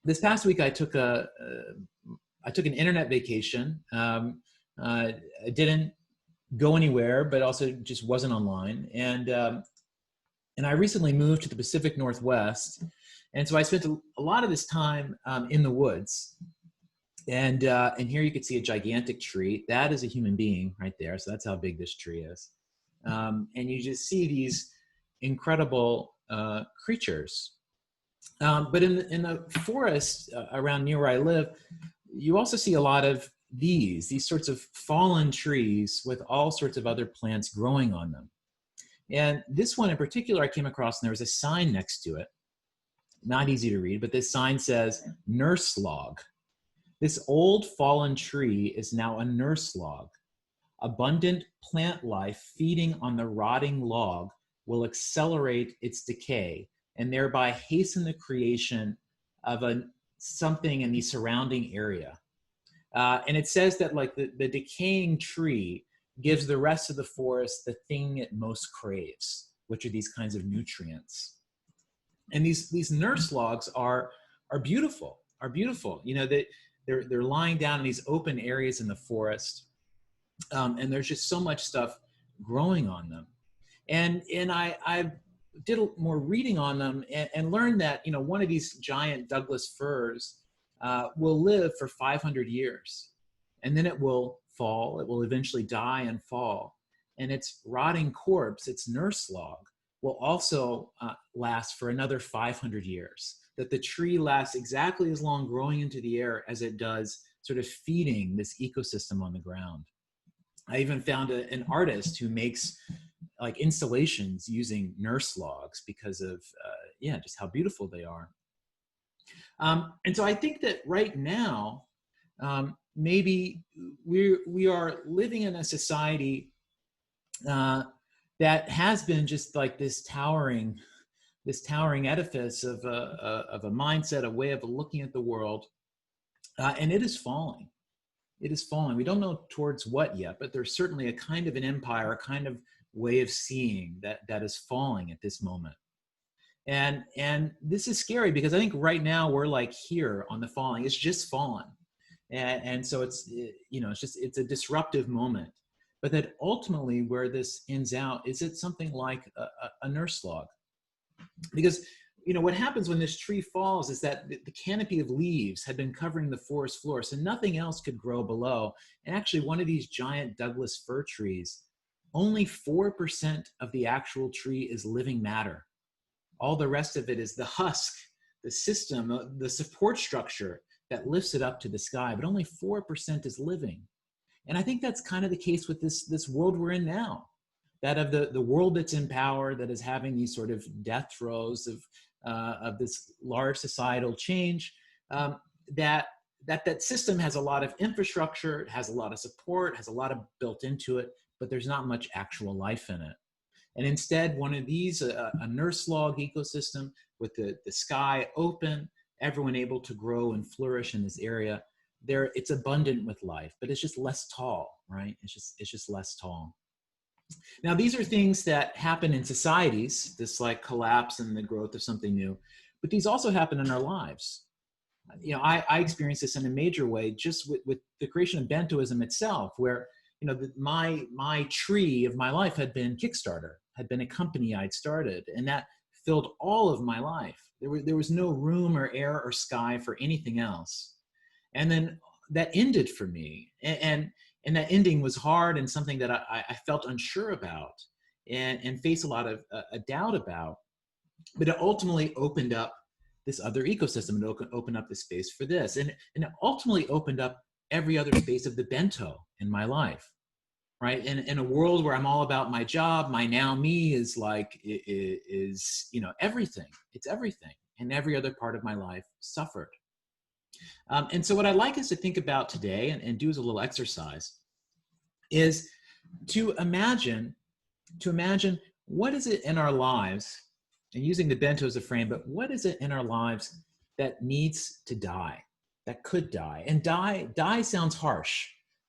this past week I took an internet vacation. I didn't go anywhere, but also just wasn't online. And I recently moved to the Pacific Northwest. And so I spent a lot of this time in the woods. And here you could see a gigantic tree. That is a human being right there. So that's how big this tree is. And you just see these incredible creatures. But in the forest around near where I live, you also see a lot of these sorts of fallen trees with all sorts of other plants growing on them. And this one in particular I came across, and there was a sign next to it. Not easy to read, but this sign says nurse log. This old fallen tree is now a nurse log. Abundant plant life feeding on the rotting log will accelerate its decay and thereby hasten the creation of something in the surrounding area. And it says that like the decaying tree gives the rest of the forest the thing it most craves, which are these kinds of nutrients. And these nurse logs are beautiful, You know, they're lying down in these open areas in the forest, and there's just so much stuff growing on them. And I did more reading on them and learned that, you know, one of these giant Douglas firs will live for 500 years, and then it will fall. It will eventually die and fall, and its rotting corpse, its nurse log, will also last for another 500 years. That the tree lasts exactly as long growing into the air as it does sort of feeding this ecosystem on the ground. I even found an artist who makes like installations using nurse logs because of just how beautiful they are. And so I think that right now, maybe we are living in a society that has been just like this towering edifice of a mindset, a way of looking at the world, and it is falling. It is falling. We don't know towards what yet, but there's certainly a kind of an empire, a kind of way of seeing that is falling at this moment. And this is scary because I think right now we're like here on the falling. It's just fallen. And so it's, you know, it's a disruptive moment. But that ultimately where this ends out is it something like a nurse log. Because, you know, what happens when this tree falls is that the canopy of leaves had been covering the forest floor, so nothing else could grow below. And actually one of these giant Douglas fir trees, only 4% of the actual tree is living matter. All the rest of it is the husk, the system, the support structure that lifts it up to the sky, but only 4% is living. And I think that's kind of the case with this world we're in now. That of the world that's in power, that is having these sort of death throes of this large societal change, that system has a lot of infrastructure, it has a lot of support, has a lot of built into it, but there's not much actual life in it. And instead, one of these, a nurse log ecosystem with the sky open, everyone able to grow and flourish in this area, it's abundant with life, but it's just less tall, right? It's just less tall. Now, these are things that happen in societies, this like collapse and the growth of something new, but these also happen in our lives. You know, I experienced this in a major way just with the creation of Bentoism itself, where, you know, my tree of my life had been Kickstarter, had been a company I'd started, and that filled all of my life. There was no room or air or sky for anything else. And then that ended for me. And that ending was hard and something that I felt unsure about and faced a lot of a doubt about. But it ultimately opened up this other ecosystem. It opened up the space for this. And it ultimately opened up every other space of the bento in my life, right? In a world where I'm all about my job, my now me is like, is, you know, everything. It's everything. And every other part of my life suffered. And so what I'd like us to think about today and do as a little exercise is to imagine what is it in our lives, and using the bento as a frame, but what is it in our lives that needs to die, that could die? And die sounds harsh,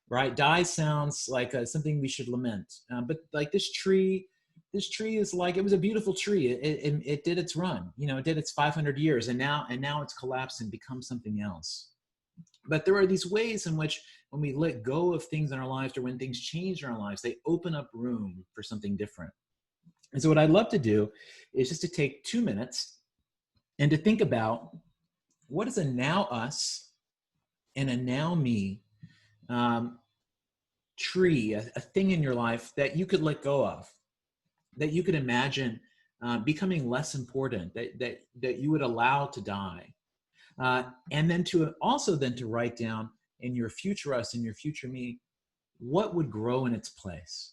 right? Die sounds like something we should lament. But like this tree this tree is like, it was a beautiful tree. It did its run, you know, it did its 500 years, and now it's collapsed and become something else. But there are these ways in which when we let go of things in our lives, or when things change in our lives, they open up room for something different. And so what I'd love to do is just to take 2 minutes and to think about what is a now us and a now me tree, a thing in your life that you could let go of, that you could imagine becoming less important, that you would allow to die. And then to also then to write down in your future us, in your future me, what would grow in its place.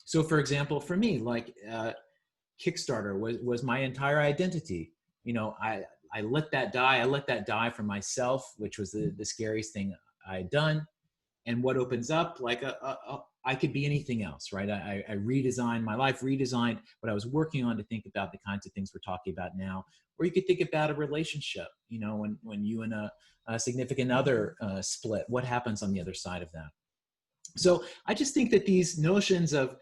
So for example, for me, like Kickstarter was my entire identity. You know, I let that die. I let that die for myself, which was the scariest thing I had done. And what opens up, like I could be anything else, right? I redesigned my life, redesigned what I was working on to think about the kinds of things we're talking about now. Or you could think about a relationship, you know, when you and a significant other split, what happens on the other side of that? So I just think that these notions of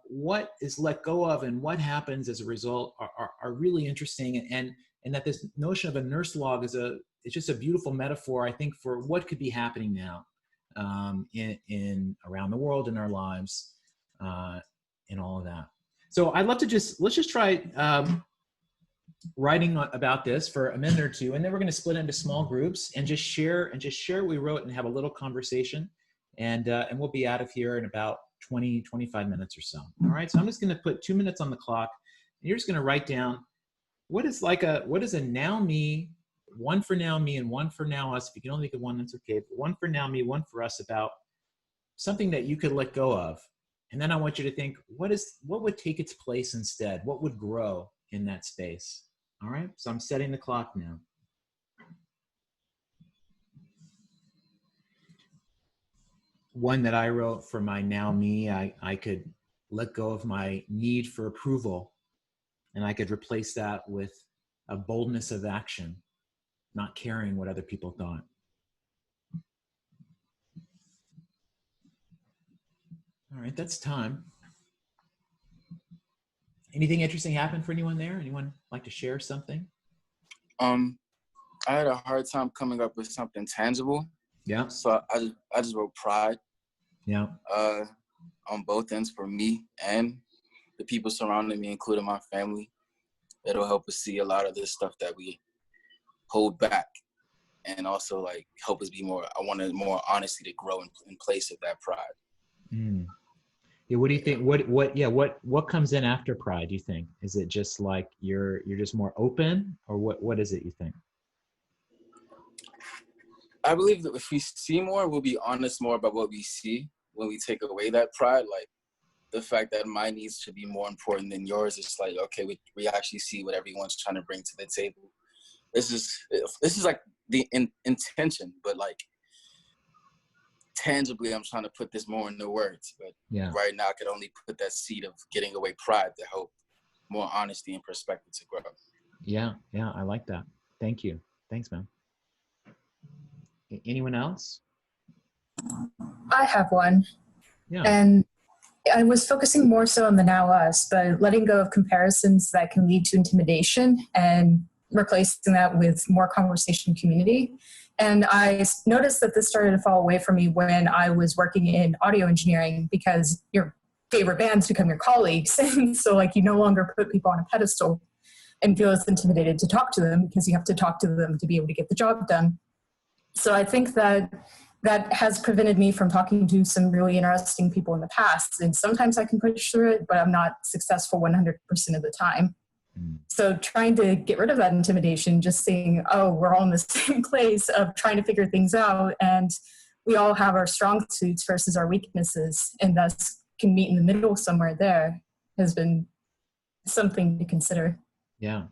what is let go of and what happens as a result are really interesting, and that this notion of a nurse log it's just a beautiful metaphor, I think, for what could be happening now in around the world, in our lives, and all of that. So I'd love to let's just try writing about this for a minute or two, and then we're going to split into small groups and just share what we wrote and have a little conversation, and we'll be out of here in about 25 minutes or so. All right, so I'm just going to put 2 minutes on the clock, and you're just going to write down what is a now me, one for now me and one for now us. If you can only think of one, that's okay. But one for now me, one for us, about something that you could let go of. And then I want you to think, what would take its place instead? What would grow in that space? All right, so I'm setting the clock now. One that I wrote for my now me, I could let go of my need for approval, and I could replace that with a boldness of action, not caring what other people thought. All right, that's time. Anything interesting happen for anyone there? Anyone like to share something? I had a hard time coming up with something tangible. Yeah. So I just wrote pride. Yeah. On both ends, for me and the people surrounding me, including my family. It'll help us see a lot of this stuff that we hold back, and also like help us be more. I wanted more honesty to grow in place of that pride. Mm. Yeah. What do you think? What comes in after pride? Do you think? Is it just like you're just more open, or what is it you think? I believe that if we see more, we'll be honest more about what we see. When we take away that pride, like the fact that my needs should be more important than yours, it's like, okay, we actually see what everyone's trying to bring to the table. This is like the intention, but like tangibly, I'm trying to put this more into words. But yeah, right now, I could only put that seed of getting away pride to help more honesty and perspective to grow. Yeah, I like that. Thank you. Thanks, man. Anyone else? I have one. Yeah. And I was focusing more so on the now us, but letting go of comparisons that can lead to intimidation and replacing that with more conversation community. And I noticed that this started to fall away from me when I was working in audio engineering, because your favorite bands become your colleagues. And so like you no longer put people on a pedestal and feel as intimidated to talk to them because you have to talk to them to be able to get the job done. So I think that has prevented me from talking to some really interesting people in the past. And sometimes I can push through it, but I'm not successful 100% of the time. So trying to get rid of that intimidation, just saying, oh, we're all in the same place of trying to figure things out. And we all have our strong suits versus our weaknesses, and thus can meet in the middle somewhere there, has been something to consider. Yeah.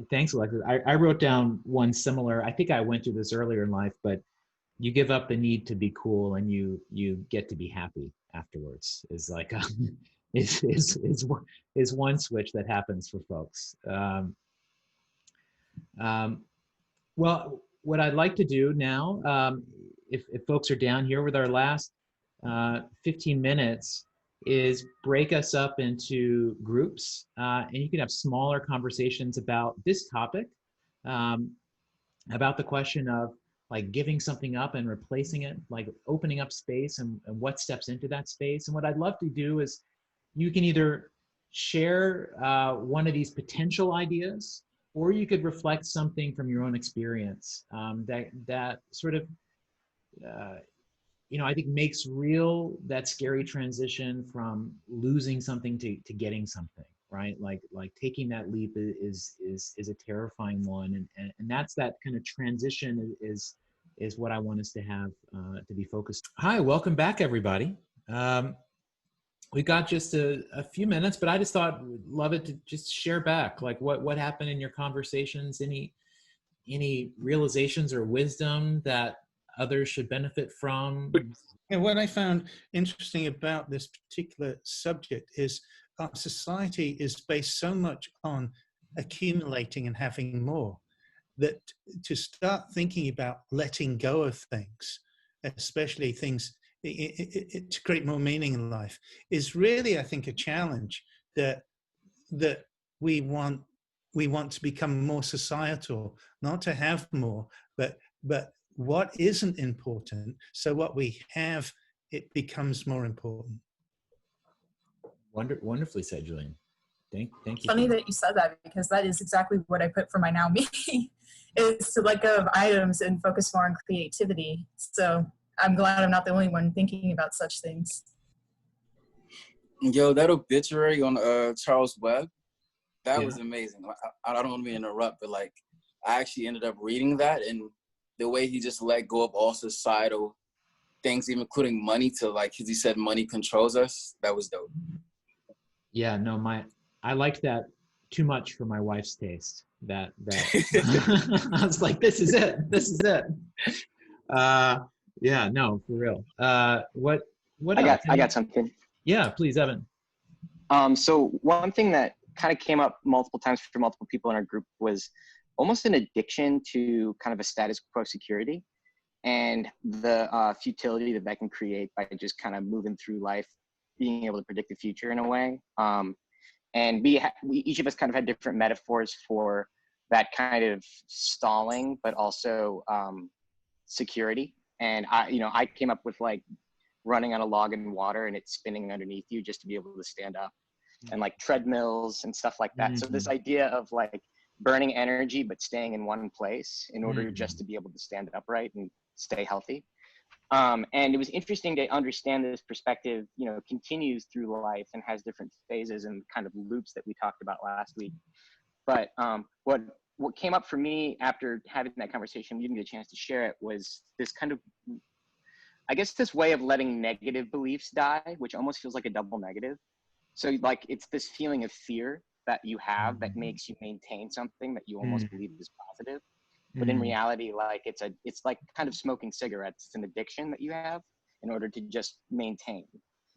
Thanks, Alexis. I wrote down one similar. I think I went through this earlier in life, but you give up the need to be cool and you get to be happy afterwards, is like is one switch that happens for folks. Well, what I'd like to do now, if folks are down here with our last 15 minutes, is break us up into groups, and you can have smaller conversations about this topic, um, about the question of like giving something up and replacing it, like opening up space and what steps into that space. And what I'd love to do is you can either share one of these potential ideas, or you could reflect something from your own experience, that sort of I think makes real that scary transition from losing something to getting something, right? Like taking that leap is a terrifying one, and that's that kind of transition is what I want us to have to be focused. Hi, welcome back, everybody. We got just a few minutes, but I just thought we'd love it to just share back, like what happened in your conversations, any realizations or wisdom that others should benefit from. And what I found interesting about this particular subject is our society is based so much on accumulating and having more, that to start thinking about letting go of things, especially things to create more meaning in life, is really, I think, a challenge that we want to become more societal, not to have more, but what isn't important, so what we have, it becomes more important. Wonderfully said, Julian. Thank you. Funny that you said that, because that is exactly what I put for my now me is to let go of items and focus more on creativity. So I'm glad I'm not the only one thinking about such things. Yo, that obituary on Charles Webb, that was amazing. I don't want to interrupt, but like I actually ended up reading that, and the way he just let go of all societal things, even including money, to like, because he said money controls us. That was dope. Yeah, no, I liked that too much for my wife's taste. That I was like, this is it. Yeah, no, for real. What else? I got something. Yeah, please, Evan. So one thing that kind of came up multiple times for multiple people in our group was almost an addiction to kind of a status quo security, and the futility that can create by just kind of moving through life, being able to predict the future in a way. And we each of us kind of had different metaphors for that kind of stalling, but also security. And I came up with like running on a log in water and it's spinning underneath you just to be able to stand up, and like treadmills and stuff like that. Mm-hmm. So this idea of like burning energy but staying in one place in order just to be able to stand upright and stay healthy. And it was interesting to understand this perspective, continues through life and has different phases and kind of loops that we talked about last week. But what came up for me after having that conversation, giving me a chance to share it, was this kind of, I guess, this way of letting negative beliefs die, which almost feels like a double negative. So like, it's this feeling of fear that you have that makes you maintain something that you almost believe is positive. But in reality, like it's like kind of smoking cigarettes. It's an addiction that you have in order to just maintain.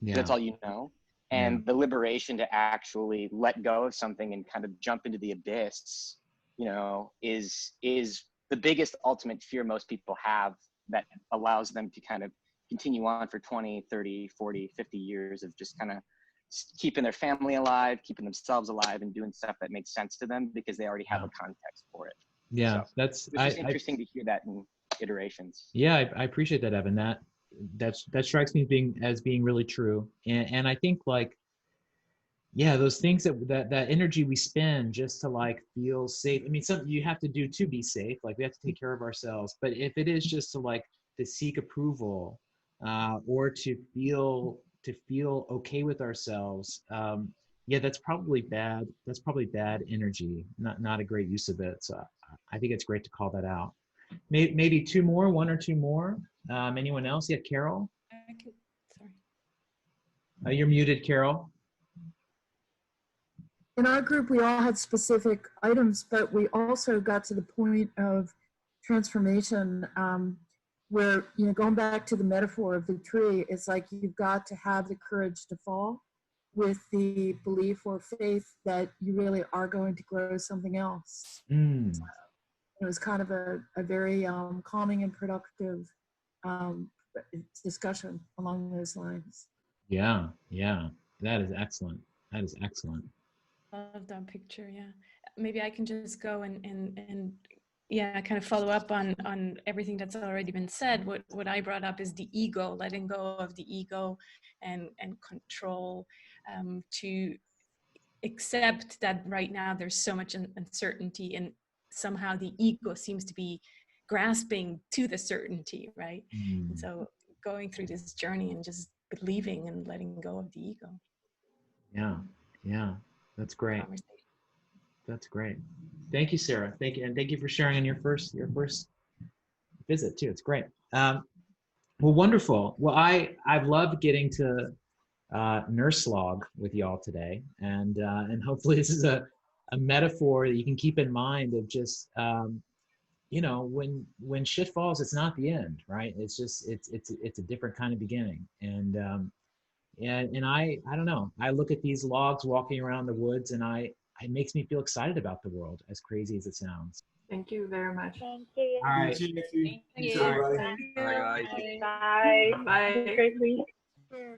Yeah. That's all you know. And the liberation to actually let go of something and kind of jump into the abyss, is the biggest ultimate fear most people have, that allows them to kind of continue on for 20, 30, 40, 50 years of just kind of keeping their family alive, keeping themselves alive, and doing stuff that makes sense to them because they already have a context for it. Yeah, so it's interesting to hear that in iterations. Yeah, I appreciate that, Evan. That strikes me as being really true. And I think like, yeah, those things that energy we spend just to like feel safe. I mean, something you have to do to be safe. Like we have to take care of ourselves. But if it is just to seek approval, or to feel okay with ourselves, that's probably bad. That's probably bad energy. Not a great use of it. So I think it's great to call that out. Maybe one or two more. Anyone else? Yeah, Carol. Sorry. You're muted, Carol. In our group, we all had specific items, but we also got to the point of transformation, where, going back to the metaphor of the tree, it's like you've got to have the courage to fall with the belief or faith that you really are going to grow something else. It was kind of a very calming and productive discussion along those lines. Yeah, yeah, that is excellent. That is excellent. Love that picture. Yeah, maybe I can just go and yeah, kind of follow up on everything that's already been said. What I brought up is the ego, letting go of the ego, and control, to accept that right now there's so much uncertainty, and somehow the ego seems to be grasping to the certainty, right? And so going through this journey and just believing and letting go of the ego. Yeah, yeah, that's great. That's great. Thank you, Sarah. Thank you, and thank you for sharing on your first visit too. It's great. Well, wonderful. Well, I've loved getting to nurse log with y'all today, and hopefully this is a metaphor that you can keep in mind of just you know, when shit falls, it's not the end, right? It's just it's a different kind of beginning, and I don't know. I look at these logs walking around the woods, and it makes me feel excited about the world, as crazy as it sounds. Thank you very much. Thank you. All right. Thank you. Thank Thanks, you. everybody. Bye, guys. Bye. Bye. Have a great week. Sure.